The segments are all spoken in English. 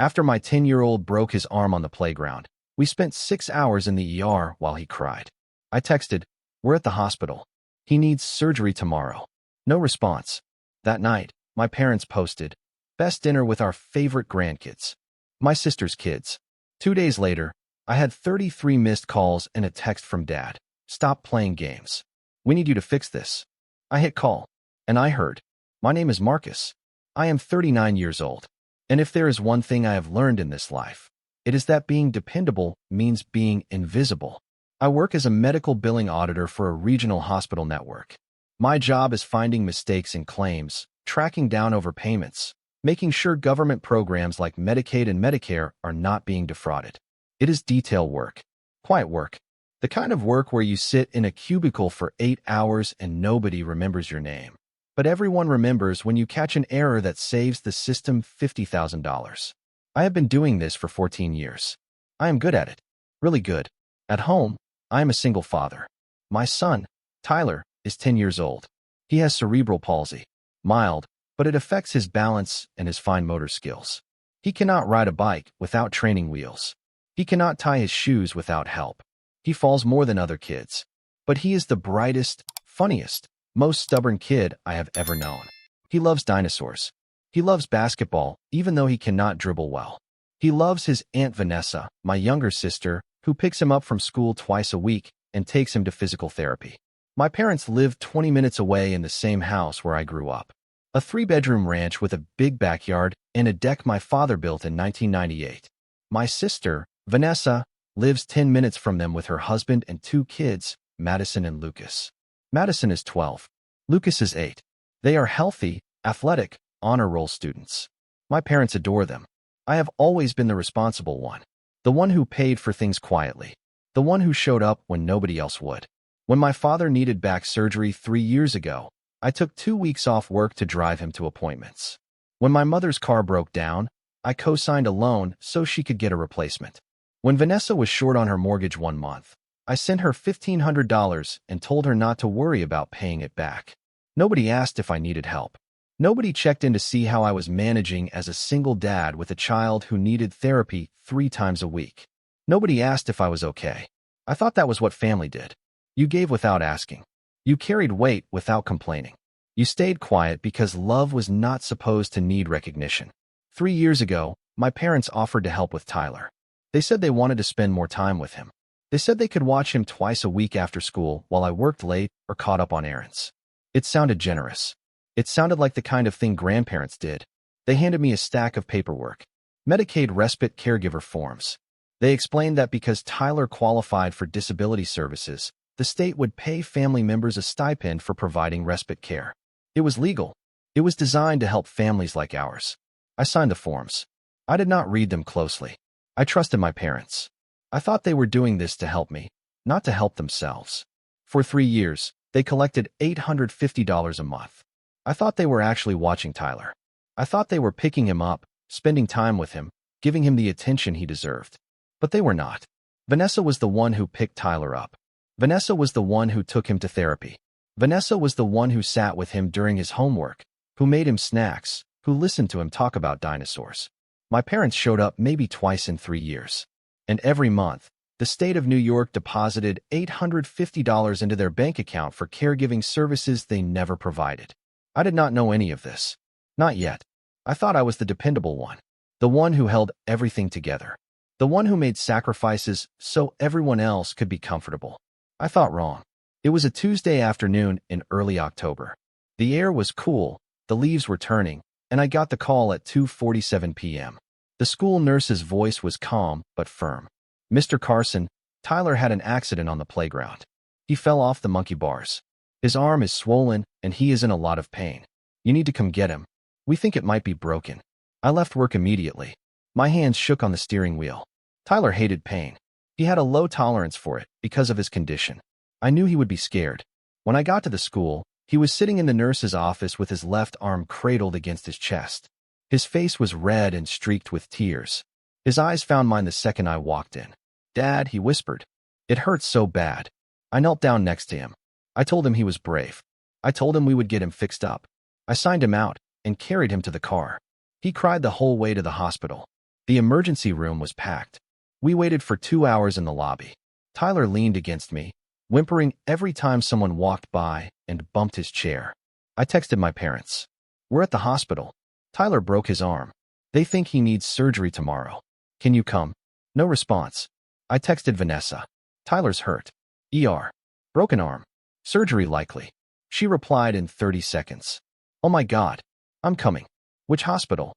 After my 10-year-old broke his arm on the playground, we spent 6 hours in the ER while he cried. I texted, "We're at the hospital. He needs surgery tomorrow." No response. That night, my parents posted, "Best dinner with our favorite grandkids. My sister's kids." 2 days later, I had 33 missed calls and a text from Dad. "Stop playing games. We need you to fix this." I hit call, and I heard, "My name is Marcus. I am 39 years old. And if there is one thing I have learned in this life, it is that being dependable means being invisible." I work as a medical billing auditor for a regional hospital network. My job is finding mistakes in claims, tracking down overpayments, making sure government programs like Medicaid and Medicare are not being defrauded. It is detail work, quiet work, the kind of work where you sit in a cubicle for 8 hours and nobody remembers your name. But everyone remembers when you catch an error that saves the system $50,000. I have been doing this for 14 years. I am good at it. Really good. At home, I am a single father. My son, Tyler, is 10 years old. He has cerebral palsy. Mild, but it affects his balance and his fine motor skills. He cannot ride a bike without training wheels. He cannot tie his shoes without help. He falls more than other kids. But he is the brightest, funniest, most stubborn kid I have ever known. He loves dinosaurs. He loves basketball, even though he cannot dribble well. He loves his Aunt Vanessa, my younger sister, who picks him up from school twice a week and takes him to physical therapy. My parents lived 20 minutes away in the same house where I grew up. A 3-bedroom ranch with a big backyard and a deck my father built in 1998. My sister, Vanessa, lives 10 minutes from them with her husband and 2 kids, Madison and Lucas. Madison is 12. Lucas is 8. They are healthy, athletic, honor roll students. My parents adore them. I have always been the responsible one. The one who paid for things quietly. The one who showed up when nobody else would. When my father needed back surgery 3 years ago, I took 2 weeks off work to drive him to appointments. When my mother's car broke down, I co-signed a loan so she could get a replacement. When Vanessa was short on her mortgage 1 month, I sent her $1,500 and told her not to worry about paying it back. Nobody asked if I needed help. Nobody checked in to see how I was managing as a single dad with a child who needed therapy 3 times a week. Nobody asked if I was okay. I thought that was what family did. You gave without asking. You carried weight without complaining. You stayed quiet because love was not supposed to need recognition. 3 years ago, my parents offered to help with Tyler. They said they wanted to spend more time with him. They said they could watch him twice a week after school while I worked late or caught up on errands. It sounded generous. It sounded like the kind of thing grandparents did. They handed me a stack of paperwork. Medicaid respite caregiver forms. They explained that because Tyler qualified for disability services, the state would pay family members a stipend for providing respite care. It was legal. It was designed to help families like ours. I signed the forms. I did not read them closely. I trusted my parents. I thought they were doing this to help me, not to help themselves. For 3 years, they collected $850 a month. I thought they were actually watching Tyler. I thought they were picking him up, spending time with him, giving him the attention he deserved. But they were not. Vanessa was the one who picked Tyler up. Vanessa was the one who took him to therapy. Vanessa was the one who sat with him during his homework, who made him snacks, who listened to him talk about dinosaurs. My parents showed up maybe twice in 3 years. And every month, the state of New York deposited $850 into their bank account for caregiving services they never provided. I did not know any of this. Not yet. I thought I was the dependable one. The one who held everything together. The one who made sacrifices so everyone else could be comfortable. I thought wrong. It was a Tuesday afternoon in early October. The air was cool, the leaves were turning, and I got the call at 2:47 p.m. The school nurse's voice was calm but firm. "Mr. Carson, Tyler had an accident on the playground. He fell off the monkey bars. His arm is swollen and he is in a lot of pain. You need to come get him. We think it might be broken." I left work immediately. My hands shook on the steering wheel. Tyler hated pain. He had a low tolerance for it because of his condition. I knew he would be scared. When I got to the school, he was sitting in the nurse's office with his left arm cradled against his chest. His face was red and streaked with tears. His eyes found mine the second I walked in. "Dad," he whispered. "It hurts so bad." I knelt down next to him. I told him he was brave. I told him we would get him fixed up. I signed him out and carried him to the car. He cried the whole way to the hospital. The emergency room was packed. We waited for 2 hours in the lobby. Tyler leaned against me, whimpering every time someone walked by, and bumped his chair. I texted my parents. We're at the hospital. Tyler broke his arm. They think he needs surgery tomorrow. Can you come? No response. I texted Vanessa. Tyler's hurt. ER. Broken arm. Surgery likely. She replied in 30 seconds. Oh my God. I'm coming. Which hospital?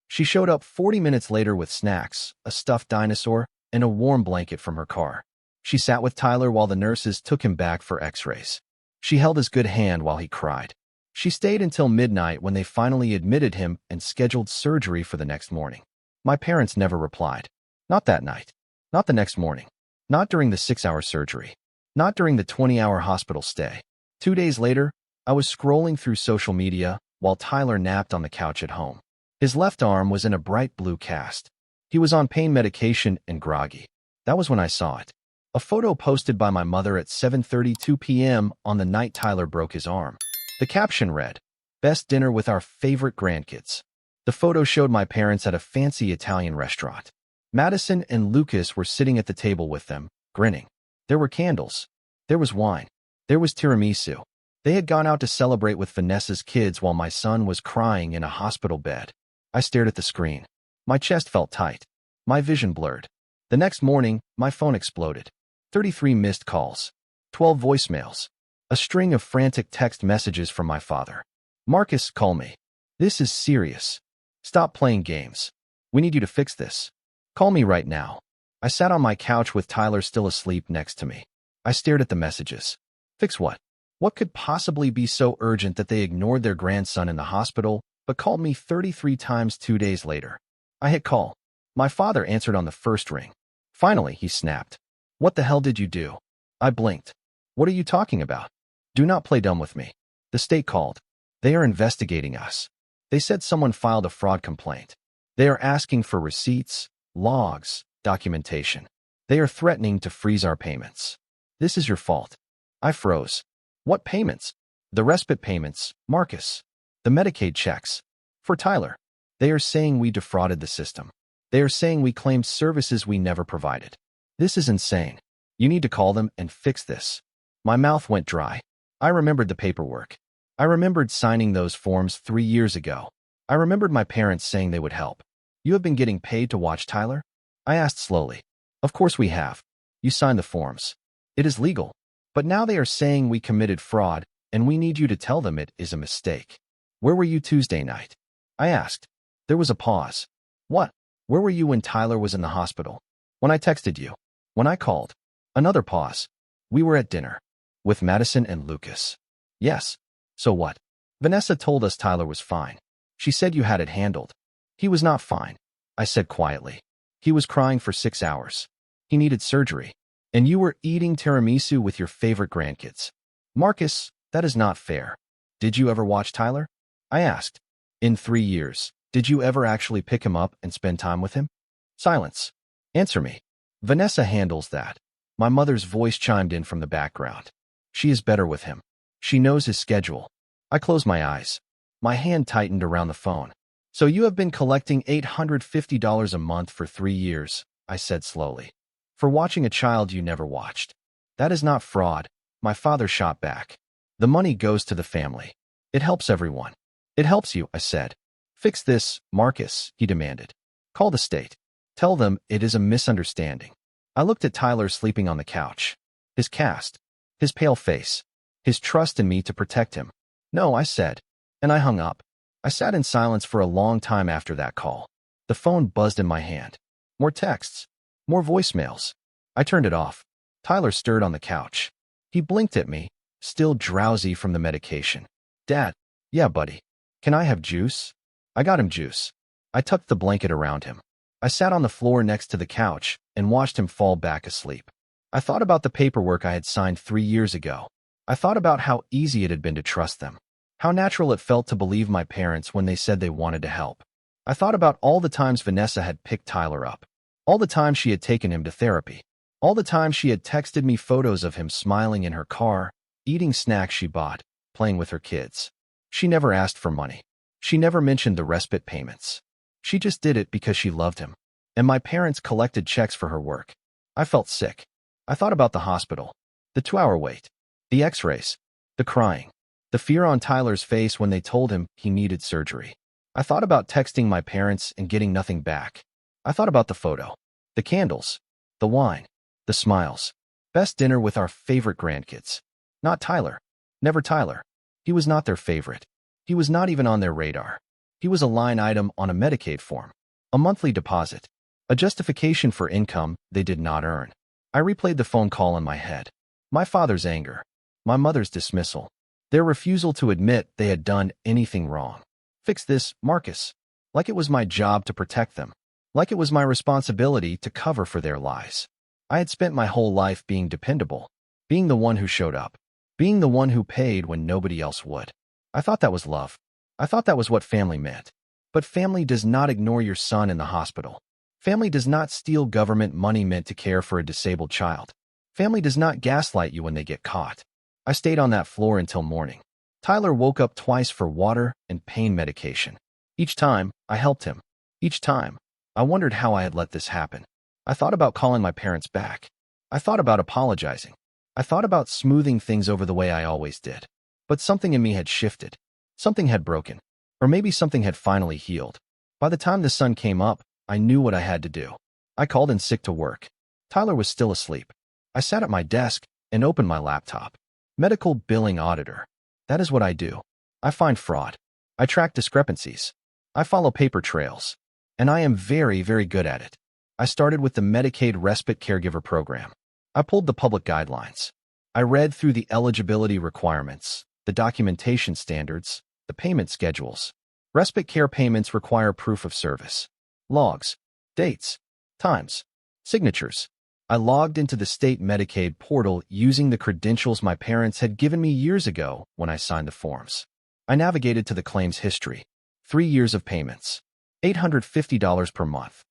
She showed up 40 minutes later with snacks, a stuffed dinosaur, and a warm blanket from her car. She sat with Tyler while the nurses took him back for x-rays. She held his good hand while he cried. She stayed until midnight when they finally admitted him and scheduled surgery for the next morning. My parents never replied. Not that night. Not the next morning. Not during the 6-hour surgery. Not during the 20-hour hospital stay. 2 days later, I was scrolling through social media while Tyler napped on the couch at home. His left arm was in a bright blue cast. He was on pain medication and groggy. That was when I saw it. A photo posted by my mother at 7:32 p.m. on the night Tyler broke his arm. The caption read, "Best dinner with our favorite grandkids." The photo showed my parents at a fancy Italian restaurant. Madison and Lucas were sitting at the table with them, grinning. There were candles. There was wine. There was tiramisu. They had gone out to celebrate with Vanessa's kids while my son was crying in a hospital bed. I stared at the screen. My chest felt tight. My vision blurred. The next morning, my phone exploded. 33 missed calls. 12 voicemails. A string of frantic text messages from my father. "Marcus, call me. This is serious. Stop playing games. We need you to fix this. Call me right now." I sat on my couch with Tyler still asleep next to me. I stared at the messages. Fix what? What could possibly be so urgent that they ignored their grandson in the hospital, but called me 33 times 2 days later? I hit call. My father answered on the first ring. Finally, he snapped. "What the hell did you do?" I blinked. "What are you talking about? Do not play dumb with me. The state called. They are investigating us. They said someone filed a fraud complaint. They are asking for receipts, logs, documentation. They are threatening to freeze our payments. This is your fault." I froze. "What payments?" "The respite payments, Marcus. The Medicaid checks. For Tyler. They are saying we defrauded the system. They are saying we claimed services we never provided. This is insane. You need to call them and fix this." My mouth went dry. I remembered the paperwork. I remembered signing those forms 3 years ago. I remembered my parents saying they would help. "You have been getting paid to watch Tyler?" I asked slowly. "Of course we have. You signed the forms. It is legal. But now they are saying we committed fraud, and we need you to tell them it is a mistake." "Where were you Tuesday night?" I asked. There was a pause. "What? Where were you when Tyler was in the hospital?" "When I texted you. When I called." Another pause. "We were at dinner. With Madison and Lucas." "Yes. So what?" "Vanessa told us Tyler was fine. She said you had it handled." "He was not fine," I said quietly. "He was crying for 6 hours. He needed surgery. And you were eating tiramisu with your favorite grandkids." "Marcus, that is not fair. Did you ever watch Tyler?" I asked. "In 3 years, did you ever actually pick him up and spend time with him?" Silence. "Answer me." "Vanessa handles that." My mother's voice chimed in from the background. "She is better with him. She knows his schedule." I closed my eyes. My hand tightened around the phone. "So you have been collecting $850 a month for 3 years, I said slowly. "For watching a child you never watched." "That is not fraud," my father shot back. "The money goes to the family. It helps everyone." "It helps you," I said. "Fix this, Marcus," he demanded. "Call the state. Tell them it is a misunderstanding." I looked at Tyler sleeping on the couch. His cast. His pale face. His trust in me to protect him. "No," I said. And I hung up. I sat in silence for a long time after that call. The phone buzzed in my hand. More texts. More voicemails. I turned it off. Tyler stirred on the couch. He blinked at me, still drowsy from the medication. "Dad." "Yeah, buddy. Can I have juice?" I got him juice. I tucked the blanket around him. I sat on the floor next to the couch and watched him fall back asleep. I thought about the paperwork I had signed 3 years ago. I thought about how easy it had been to trust them. How natural it felt to believe my parents when they said they wanted to help. I thought about all the times Vanessa had picked Tyler up. All the times she had taken him to therapy. All the times she had texted me photos of him smiling in her car, eating snacks she bought, playing with her kids. She never asked for money. She never mentioned the respite payments. She just did it because she loved him. and my parents collected checks for her work. I felt sick. I thought about the hospital, the 2-hour wait, the x-rays, the crying, the fear on Tyler's face when they told him he needed surgery. I thought about texting my parents and getting nothing back. I thought about the photo, the candles, the wine, the smiles. Best dinner with our favorite grandkids. Not Tyler. Never Tyler. He was not their favorite. He was not even on their radar. He was a line item on a Medicaid form, a monthly deposit, a justification for income they did not earn. I replayed the phone call in my head. My father's anger, my mother's dismissal, their refusal to admit they had done anything wrong. Fix this, Marcus. Like it was my job to protect them. Like it was my responsibility to cover for their lies. I had spent my whole life being dependable, being the one who showed up, being the one who paid when nobody else would. I thought that was love. I thought that was what family meant. But family does not ignore your son in the hospital. Family does not steal government money meant to care for a disabled child. Family does not gaslight you when they get caught. I stayed on that floor until morning. Tyler woke up twice for water and pain medication. Each time, I helped him. Each time, I wondered how I had let this happen. I thought about calling my parents back. I thought about apologizing. I thought about smoothing things over the way I always did. But something in me had shifted. Something had broken. Or maybe something had finally healed. By the time the sun came up, I knew what I had to do. I called in sick to work. Tyler was still asleep. I sat at my desk and opened my laptop. Medical billing auditor. That is what I do. I find fraud. I track discrepancies. I follow paper trails. And I am very, very good at it. I started with the Medicaid Respite Caregiver Program. I pulled the public guidelines. I read through the eligibility requirements, the documentation standards, the payment schedules. Respite care payments require proof of service. Logs, dates, times, signatures. I logged into the state Medicaid portal using the credentials my parents had given me years ago when I signed the forms. I navigated to the claims history. 3 years of payments. $850 per month.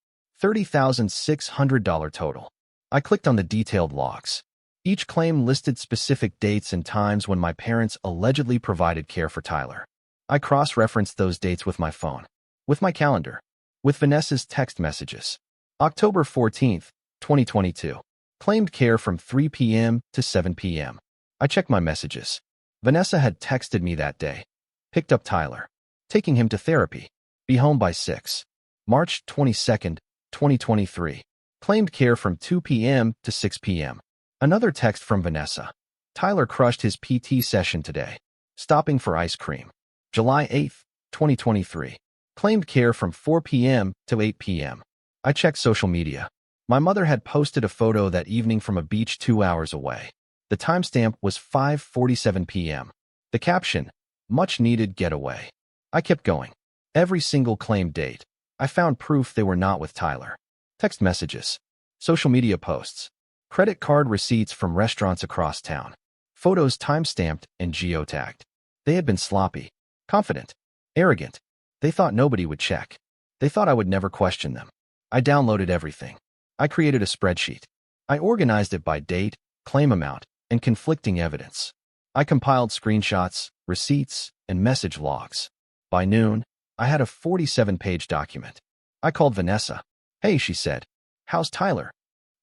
$30,600 total. I clicked on the detailed logs. Each claim listed specific dates and times when my parents allegedly provided care for Tyler. I cross-referenced those dates with my phone, with my calendar, with Vanessa's text messages. October 14th, 2022. Claimed care from 3 p.m. to 7 p.m. I checked my messages. Vanessa had texted me that day. Picked up Tyler. Taking him to therapy. Be home by 6. March 22nd, 2023. Claimed care from 2 p.m. to 6 p.m. Another text from Vanessa. Tyler crushed his PT session today. Stopping for ice cream. July 8th, 2023. Claimed care from 4 p.m. to 8 p.m. I checked social media. My mother had posted a photo that evening from a beach 2 hours away. The timestamp was 5:47 p.m. The caption, much needed getaway. I kept going. Every single claim date. I found proof they were not with Tyler. Text messages. Social media posts. Credit card receipts from restaurants across town. Photos timestamped and geotagged. They had been sloppy, confident, arrogant. They thought nobody would check. They thought I would never question them. I downloaded everything. I created a spreadsheet. I organized it by date, claim amount, and conflicting evidence. I compiled screenshots, receipts, and message logs. By noon, I had a 47-page document. I called Vanessa. Hey, she said. How's Tyler?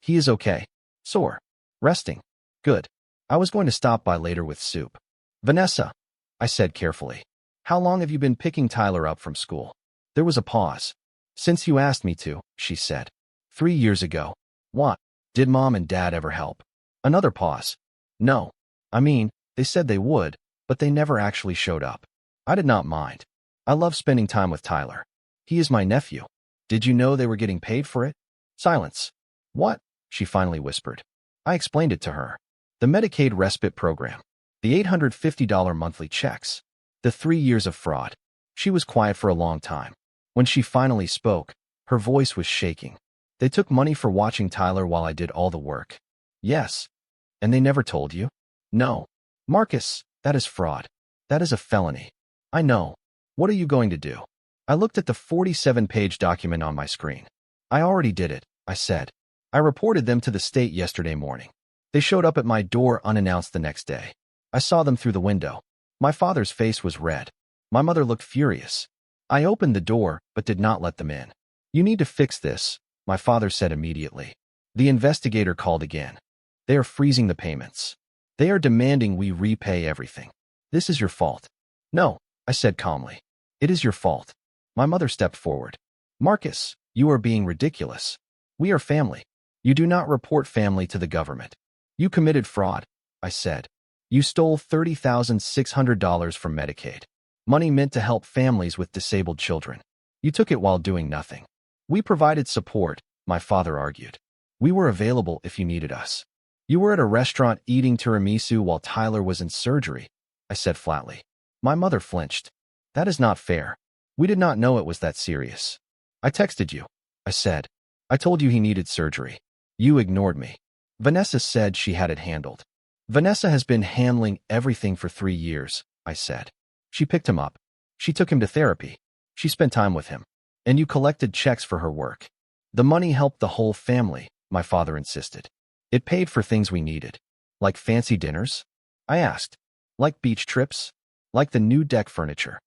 He is okay. Sore. Resting. Good. I was going to stop by later with soup. Vanessa, I said carefully. How long have you been picking Tyler up from school? There was a pause. Since you asked me to, she said. 3 years ago. What? Did Mom and Dad ever help? Another pause. No. I mean, they said they would, but they never actually showed up. I did not mind. I love spending time with Tyler. He is my nephew. Did you know they were getting paid for it? Silence. What? She finally whispered. I explained it to her. The Medicaid Respite Program. The $850 monthly checks. The 3 years of fraud. She was quiet for a long time. When she finally spoke, her voice was shaking. They took money for watching Tyler while I did all the work. Yes. And they never told you? No. Marcus, that is fraud. That is a felony. I know. What are you going to do? I looked at the 47-page document on my screen. I already did it, I said. I reported them to the state yesterday morning. They showed up at my door unannounced the next day. I saw them through the window. My father's face was red. My mother looked furious. I opened the door, but did not let them in. You need to fix this, my father said immediately. The investigator called again. They are freezing the payments. They are demanding we repay everything. This is your fault. No, I said calmly. It is your fault. My mother stepped forward. Marcus, you are being ridiculous. We are family. You do not report family to the government. You committed fraud, I said. You stole $30,600 from Medicaid. Money meant to help families with disabled children. You took it while doing nothing. We provided support, my father argued. We were available if you needed us. You were at a restaurant eating tiramisu while Tyler was in surgery, I said flatly. My mother flinched. That is not fair. We did not know it was that serious. I texted you, I said. I told you he needed surgery. You ignored me. Vanessa said she had it handled. Vanessa has been handling everything for 3 years, I said. She picked him up. She took him to therapy. She spent time with him. And you collected checks for her work. The money helped the whole family, my father insisted. It paid for things we needed. Like fancy dinners? I asked. Like beach trips? Like the new deck furniture?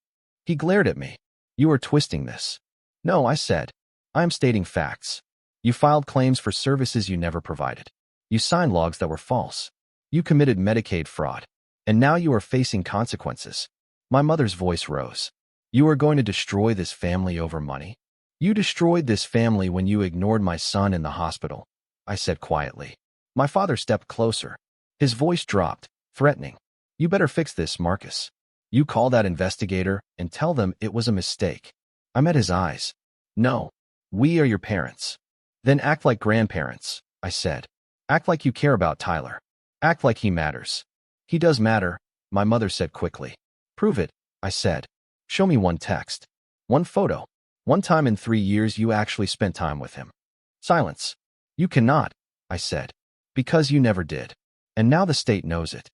He glared at me. You are twisting this. No, I said. I am stating facts. You filed claims for services you never provided. You signed logs that were false. You committed Medicaid fraud. And now you are facing consequences. My mother's voice rose. You are going to destroy this family over money? You destroyed this family when you ignored my son in the hospital, I said quietly. My father stepped closer. His voice dropped, threatening. You better fix this, Marcus. You call that investigator and tell them it was a mistake. I met his eyes. No, we are your parents. Then act like grandparents, I said. Act like you care about Tyler. Act like he matters. He does matter, my mother said quickly. Prove it, I said. Show me one text. One photo. One time in 3 years you actually spent time with him. Silence. You cannot, I said. Because you never did. And now the state knows it.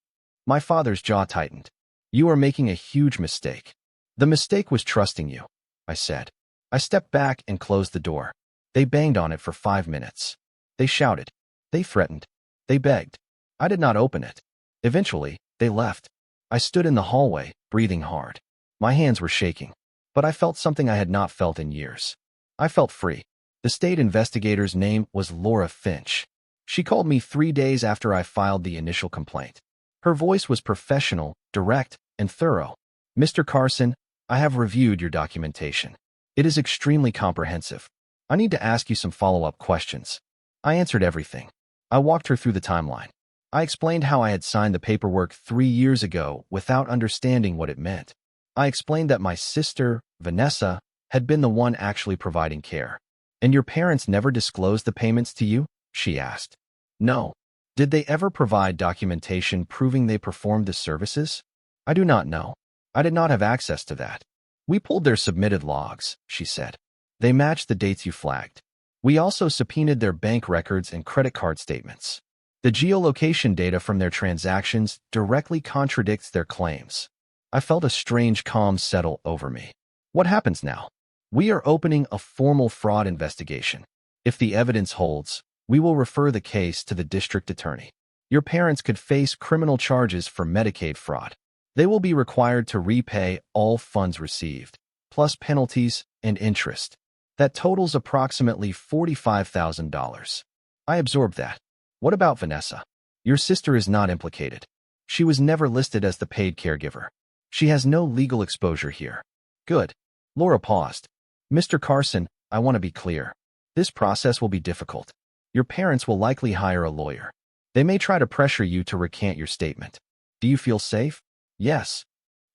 My father's jaw tightened. You are making a huge mistake. The mistake was trusting you, I said. I stepped back and closed the door. They banged on it for 5 minutes. They shouted. They threatened. They begged. I did not open it. Eventually, they left. I stood in the hallway, breathing hard. My hands were shaking. But I felt something I had not felt in years. I felt free. The state investigator's name was Laura Finch. She called me 3 days after I filed the initial complaint. Her voice was professional, direct, and thorough. Mr. Carson, I have reviewed your documentation. It is extremely comprehensive. I need to ask you some follow-up questions. I answered everything. I walked her through the timeline. I explained how I had signed the paperwork 3 years ago without understanding what it meant. I explained that my sister, Vanessa, had been the one actually providing care. And your parents never disclosed the payments to you? She asked. No. Did they ever provide documentation proving they performed the services? I do not know. I did not have access to that. We pulled their submitted logs, she said. They matched the dates you flagged. We also subpoenaed their bank records and credit card statements. The geolocation data from their transactions directly contradicts their claims. I felt a strange calm settle over me. What happens now? We are opening a formal fraud investigation. If the evidence holds, we will refer the case to the district attorney. Your parents could face criminal charges for Medicaid fraud. They will be required to repay all funds received, plus penalties and interest. That totals approximately $45,000. I absorbed that. What about Vanessa? Your sister is not implicated. She was never listed as the paid caregiver. She has no legal exposure here. Good. Laura paused. Mr. Carson, I want to be clear. This process will be difficult. Your parents will likely hire a lawyer. They may try to pressure you to recant your statement. Do you feel safe? Yes.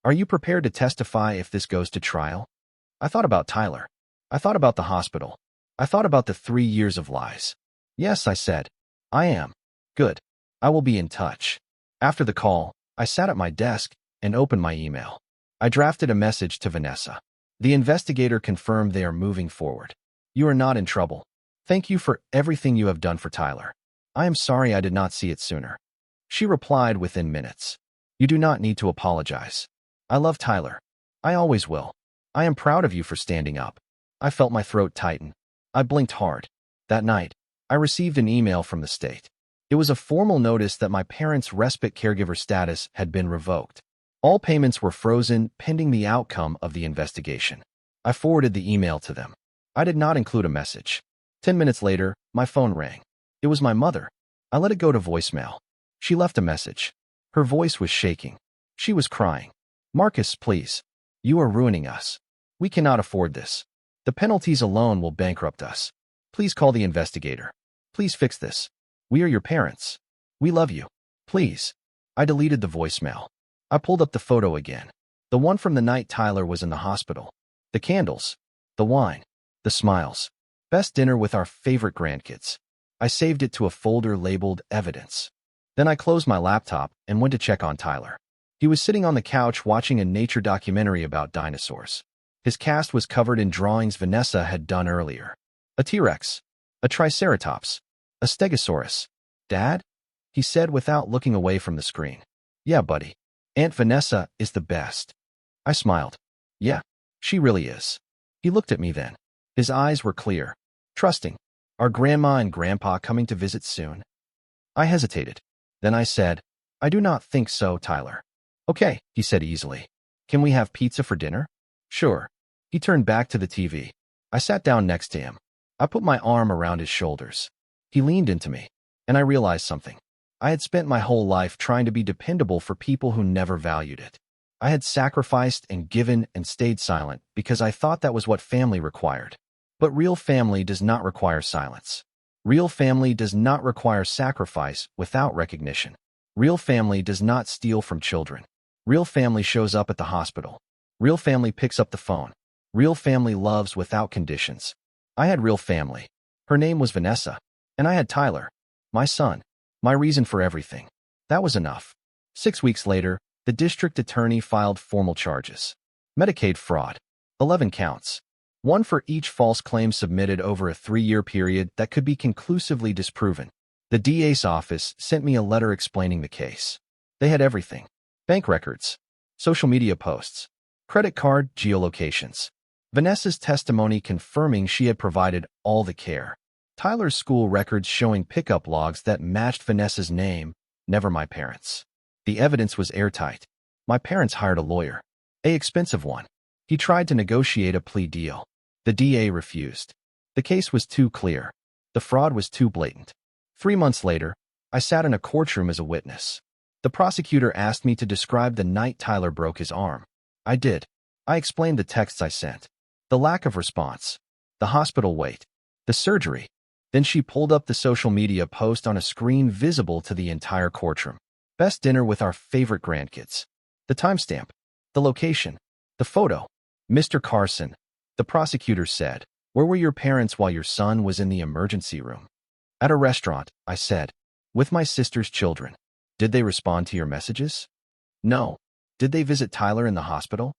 Are you prepared to testify if this goes to trial? I thought about Tyler. I thought about the hospital. I thought about the 3 years of lies. Yes, I said. I am. Good. I will be in touch. After the call, I sat at my desk and opened my email. I drafted a message to Vanessa. The investigator confirmed they are moving forward. You are not in trouble. Thank you for everything you have done for Tyler. I am sorry I did not see it sooner. She replied within minutes. You do not need to apologize. I love Tyler. I always will. I am proud of you for standing up. I felt my throat tighten. I blinked hard. That night, I received an email from the state. It was a formal notice that my parents' respite caregiver status had been revoked. All payments were frozen pending the outcome of the investigation. I forwarded the email to them. I did not include a message. 10 minutes later, my phone rang. It was my mother. I let it go to voicemail. She left a message. Her voice was shaking. She was crying. "Marcus, please. You are ruining us. We cannot afford this. The penalties alone will bankrupt us. Please call the investigator. Please fix this. We are your parents. We love you. Please." I deleted the voicemail. I pulled up the photo again. The one from the night Tyler was in the hospital. The candles. The wine. The smiles. Best dinner with our favorite grandkids. I saved it to a folder labeled Evidence. Then I closed my laptop and went to check on Tyler. He was sitting on the couch watching a nature documentary about dinosaurs. His cast was covered in drawings Vanessa had done earlier. A T-Rex. A Triceratops. A Stegosaurus. "Dad?" he said without looking away from the screen. "Yeah, buddy. Aunt Vanessa is the best." I smiled. "Yeah, she really is." He looked at me then. His eyes were clear, trusting. "Are Grandma and Grandpa coming to visit soon?" I hesitated. Then I said, "I do not think so, Tyler." "Okay," he said easily. "Can we have pizza for dinner?" "Sure." He turned back to the TV. I sat down next to him. I put my arm around his shoulders. He leaned into me, and I realized something. I had spent my whole life trying to be dependable for people who never valued it. I had sacrificed and given and stayed silent because I thought that was what family required. But real family does not require silence. Real family does not require sacrifice without recognition. Real family does not steal from children. Real family shows up at the hospital. Real family picks up the phone. Real family loves without conditions. I had real family. Her name was Vanessa. And I had Tyler, my son, my reason for everything. That was enough. 6 weeks later, the district attorney filed formal charges. Medicaid fraud. 11 counts. One for each false claim submitted over a 3-year period that could be conclusively disproven. The DA's office sent me a letter explaining the case. They had everything. Bank records. Social media posts. Credit card geolocations. Vanessa's testimony confirming she had provided all the care. Tyler's school records showing pickup logs that matched Vanessa's name, never my parents'. The evidence was airtight. My parents hired a lawyer. An expensive one. He tried to negotiate a plea deal. The DA refused. The case was too clear. The fraud was too blatant. 3 months later, I sat in a courtroom as a witness. The prosecutor asked me to describe the night Tyler broke his arm. I did. I explained the texts I sent. The lack of response. The hospital wait. The surgery. Then she pulled up the social media post on a screen visible to the entire courtroom. Best dinner with our favorite grandkids. The timestamp. The location. The photo. "Mr. Carson," the prosecutor said, "where were your parents while your son was in the emergency room?" "At a restaurant," I said. "With my sister's children." "Did they respond to your messages?" "No." "Did they visit Tyler in the hospital?"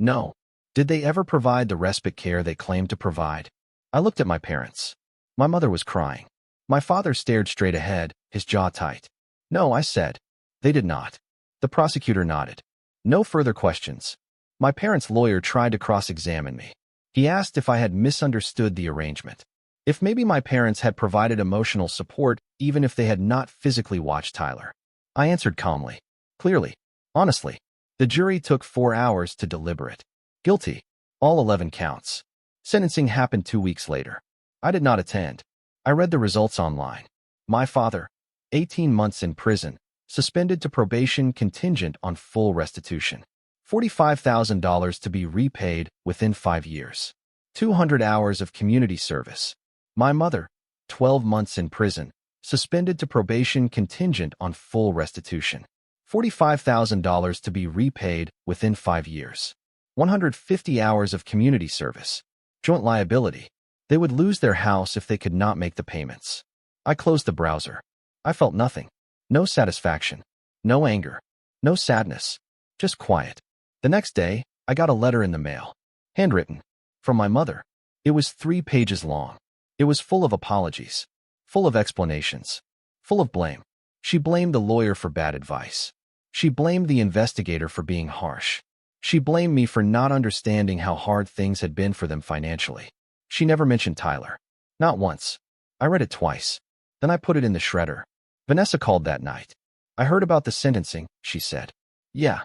"No." "Did they ever provide the respite care they claimed to provide?" I looked at my parents. My mother was crying. My father stared straight ahead, his jaw tight. "No," I said. "They did not." The prosecutor nodded. No further questions. My parents' lawyer tried to cross-examine me. He asked if I had misunderstood the arrangement. If maybe my parents had provided emotional support even if they had not physically watched Tyler. I answered calmly. Clearly. Honestly. The jury took 4 hours to deliberate. Guilty. All 11 counts. Sentencing happened 2 weeks later. I did not attend. I read the results online. My father, 18 months in prison, suspended to probation contingent on full restitution. $45,000 to be repaid within 5 years. 200 hours of community service. My mother, 12 months in prison, suspended to probation contingent on full restitution. $45,000 to be repaid within 5 years. 150 hours of community service. Joint liability. They would lose their house if they could not make the payments. I closed the browser. I felt nothing. No satisfaction. No anger. No sadness. Just quiet. The next day, I got a letter in the mail. Handwritten. From my mother. It was 3 pages long. It was full of apologies. Full of explanations. Full of blame. She blamed the lawyer for bad advice. She blamed the investigator for being harsh. She blamed me for not understanding how hard things had been for them financially. She never mentioned Tyler. Not once. I read it twice. Then I put it in the shredder. Vanessa called that night. "I heard about the sentencing," she said. "Yeah.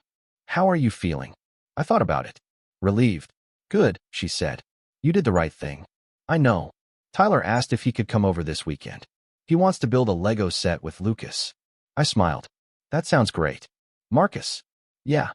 How are you feeling?" I thought about it. "Relieved." "Good," she said. "You did the right thing." "I know." Tyler asked if he could come over this weekend. He wants to build a Lego set with Lucas. I smiled. That sounds great. Marcus. Yeah.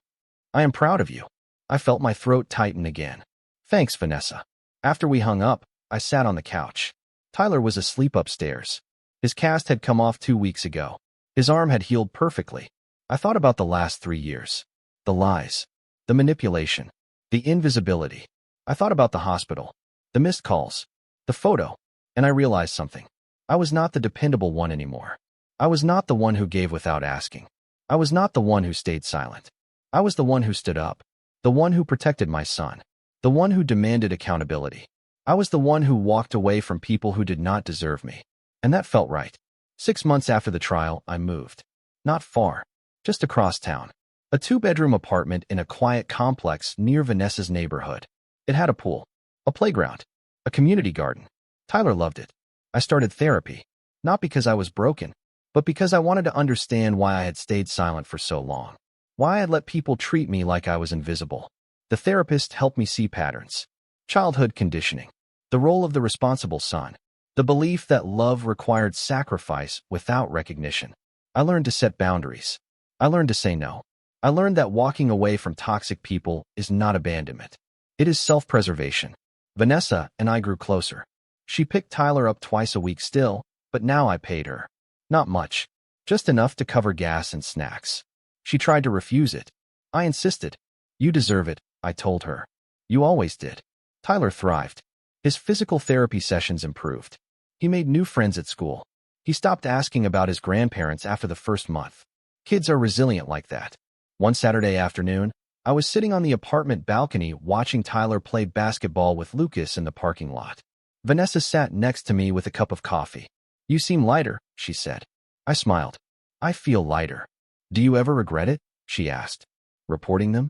I am proud of you. I felt my throat tighten again. Thanks, Vanessa. After we hung up, I sat on the couch. Tyler was asleep upstairs. His cast had come off 2 weeks ago. His arm had healed perfectly. I thought about the last 3 years. The lies. The manipulation. The invisibility. I thought about the hospital. The missed calls. The photo. And I realized something. I was not the dependable one anymore. I was not the one who gave without asking. I was not the one who stayed silent. I was the one who stood up. The one who protected my son. The one who demanded accountability. I was the one who walked away from people who did not deserve me. And that felt right. 6 months after the trial, I moved. Not far. Just across town. A 2-bedroom apartment in a quiet complex near Vanessa's neighborhood. It had a pool. A playground. A community garden. Tyler loved it. I started therapy. Not because I was broken, but because I wanted to understand why I had stayed silent for so long. Why I had let people treat me like I was invisible. The therapist helped me see patterns. Childhood conditioning. The role of the responsible son. The belief that love required sacrifice without recognition. I learned to set boundaries. I learned to say no. I learned that walking away from toxic people is not abandonment. It is self-preservation. Vanessa and I grew closer. She picked Tyler up twice a week still, but now I paid her. Not much. Just enough to cover gas and snacks. She tried to refuse it. I insisted. You deserve it, I told her. You always did. Tyler thrived. His physical therapy sessions improved. He made new friends at school. He stopped asking about his grandparents after the first month. Kids are resilient like that. One Saturday afternoon, I was sitting on the apartment balcony watching Tyler play basketball with Lucas in the parking lot. Vanessa sat next to me with a cup of coffee. You seem lighter, she said. I smiled. I feel lighter. Do you ever regret it? She asked. Reporting them?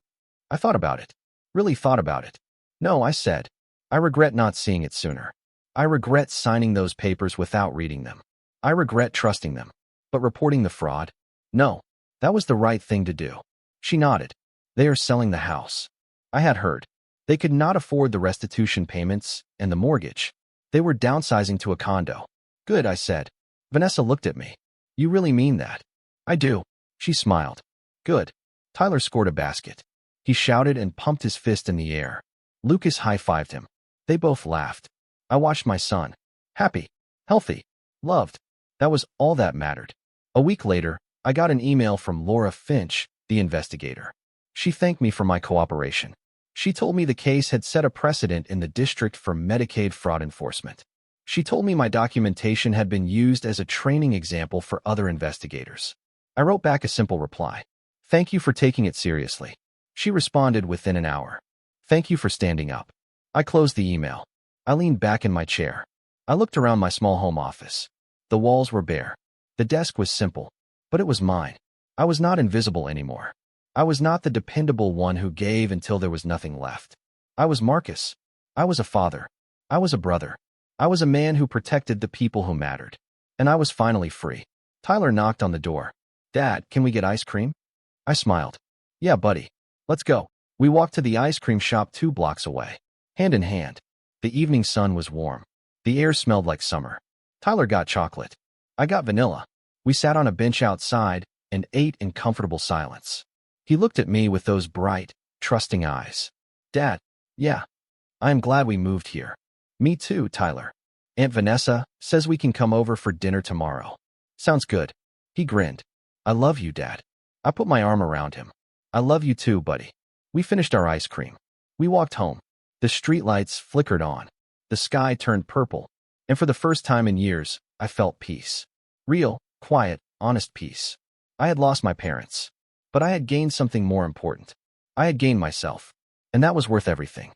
I thought about it. Really thought about it. No, I said. I regret not seeing it sooner. I regret signing those papers without reading them. I regret trusting them. But reporting the fraud? No. That was the right thing to do. She nodded. They are selling the house. I had heard. They could not afford the restitution payments and the mortgage. They were downsizing to a condo. Good, I said. Vanessa looked at me. You really mean that? I do. She smiled. Good. Tyler scored a basket. He shouted and pumped his fist in the air. Lucas high-fived him. They both laughed. I watched my son. Happy. Healthy. Loved. That was all that mattered. A week later, I got an email from Laura Finch, the investigator. She thanked me for my cooperation. She told me the case had set a precedent in the district for Medicaid fraud enforcement. She told me my documentation had been used as a training example for other investigators. I wrote back a simple reply. Thank you for taking it seriously. She responded within an hour. Thank you for standing up. I closed the email. I leaned back in my chair. I looked around my small home office. The walls were bare. The desk was simple, but it was mine. I was not invisible anymore. I was not the dependable one who gave until there was nothing left. I was Marcus. I was a father. I was a brother. I was a man who protected the people who mattered. And I was finally free. Tyler knocked on the door. Dad, can we get ice cream? I smiled. Yeah, buddy. Let's go. We walked to the ice cream shop 2 blocks away. Hand in hand. The evening sun was warm. The air smelled like summer. Tyler got chocolate. I got vanilla. We sat on a bench outside and ate in comfortable silence. He looked at me with those bright, trusting eyes. Dad, yeah. I am glad we moved here. Me too, Tyler. Aunt Vanessa says we can come over for dinner tomorrow. Sounds good. He grinned. I love you, Dad. I put my arm around him. I love you too, buddy. We finished our ice cream. We walked home. The streetlights flickered on. The sky turned purple. And for the first time in years, I felt peace. Real, quiet, honest peace. I had lost my parents. But I had gained something more important. I had gained myself. And that was worth everything.